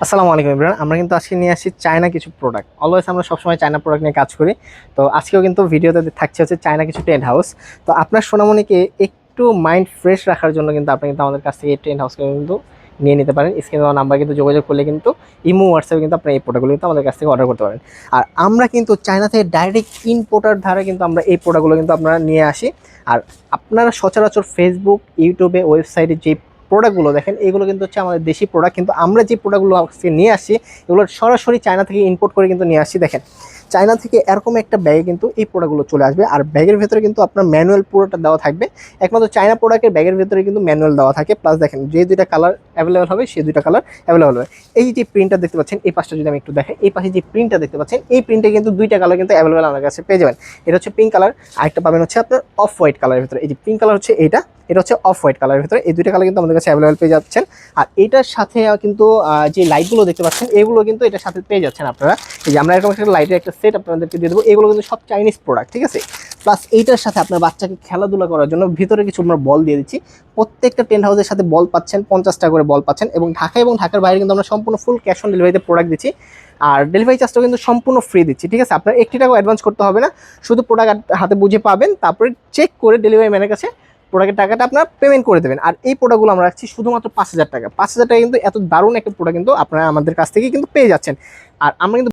আসসালামু আলাইকুম এভরিওয়ান। আমরা কিন্তু আজকে নিয়ে আসছি চায়না কিছু প্রোডাক্ট। অলওয়েজ আমরা সবসময় চায়না প্রোডাক্ট নিয়ে কাজ করি। তো আজকেও কিন্তু ভিডিওতে থাকছে হচ্ছে চায়না কিছু টেন্ট হাউস। তো আপনার সোনামণিকে একটু মাইন্ড ফ্রেশ রাখার জন্য কিন্তু আপনি কিন্তু আমাদের কাছ থেকে এই টেন্ট হাউসকে কিন্তু নিয়ে নিতে পারেন। স্ক্রিনে দেওয়া নাম্বার কিন্তু যোগাযোগ করলে কিন্তু ইমো হোয়াটসঅ্যাপে কিন্তু আপনি এই প্রোডাক্টগুলো কিন্তু আমাদের কাছ থেকে অর্ডার করতে পারেন। আর আমরা কিন্তু চায়না থেকে ডাইরেক্ট ইম্পোর্টার ধারে কিন্তু আমরা এই প্রোডাক্টগুলো কিন্তু আমরা নিয়ে আসি। আর আপনারা সচরাচর ফেসবুক, ইউটিউবে, ওয়েবসাইটে যে প্রোডাক্টগুলো দেখেন এগুলো কিন্তু হচ্ছে আমাদের দেশি প্রোডাক্ট, কিন্তু আমরা যে প্রোডাক্টগুলো আজকে নিয়ে আসছি এগুলো সরাসরি চায়না থেকে ইম্পোর্ট করে কিন্তু নিয়ে আসছি। দেখেন চায়না থেকে এরকম একটা ব্যাগে কিন্তু এই প্রোডাক্টগুলো চলে আসবে, আর ব্যাগের ভেতরে কিন্তু আপনার ম্যানুয়াল পুরোটা দেওয়া থাকবে। একমাত্র চায়না প্রোডাক্টের ব্যাগের ভেতরে কিন্তু ম্যানুয়াল দেওয়া থাকে, প্লাস দেখেন যে দুইটা কালার অ্যাভেলেবেল হবে সেই দুইটা কালার অ্যাভেলেবেল হবে। এই যে প্রিন্টটা দেখতে পাচ্ছেন, এই পাশটা যদি আমি একটু দেখেন, এই পাশে যে প্রিন্টটা দেখতে পাচ্ছেন এই প্রিন্টে কিন্তু দুইটা কালার কিন্তু অ্যাভেলেবেল আমার কাছে পেয়ে যাবেন। এটা হচ্ছে পিঙ্ক কালার, আরেকটা পাবেন হচ্ছে আপনার অফ হোয়াইট কালারের ভিতরে। এই যে পিঙ্ক কালার হচ্ছে এটা, এটা হচ্ছে অফ হোয়াইট কালারের ভিতরে। এই দুইটা কালার কিন্তু আমাদের কাছে অ্যাভেলেবেল পেয়ে যাচ্ছেন। আর এটার সাথে কিন্তু যে লাইটগুলো দেখতে পাচ্ছেন এগুলো কিন্তু এটার সাথে পেয়ে যাচ্ছেন আপনারা। এই যে আমরা এরকম একটা লাইটের একটা সেট আপনাদেরকে দিয়ে দেবো। এগুলো কিন্তু সব চাইনিজ প্রোডাক্ট, ঠিক আছে। প্লাস এইটার সাথে আপনার বাচ্চাকে খেলাধুলা করার জন্য ভিতরে কিছু আমরা বল দিয়ে দিচ্ছি। প্রত্যেকটা টেন্ট হাউসের সাথে বল পাচ্ছেন, 50টা করে বল পাচ্ছেন। এবং ঢাকা এবং ঢাকার বাইরে কিন্তু আমরা সম্পূর্ণ ফুল ক্যাশ অন ডেলিভারিতে প্রোডাক্ট দিচ্ছি। আর ডেলিভারি চার্জটাও কিন্তু সম্পূর্ণ ফ্রি দিচ্ছি, ঠিক আছে। আপনার 1 টাকাও অ্যাডভান্স করতে হবে না, শুধু প্রোডাক্ট হাতে বুঝে পাবেন, তারপরে চেক করে ডেলিভারি ম্যানের কাছে প্রোডাক্টের টাকাটা আপনার পেমেন্ট করে দেবেন। আর এই প্রোডাক্টগুলো আমরা রাখছি শুধুমাত্র 5,000 টাকা। 5,000 টাকা কিন্তু এত দারুণ একটা প্রোডাক্ট কিন্তু আপনারা আমাদের কাছ থেকে কিন্তু পেয়ে যাচ্ছেন। আর আমরা কিন্তু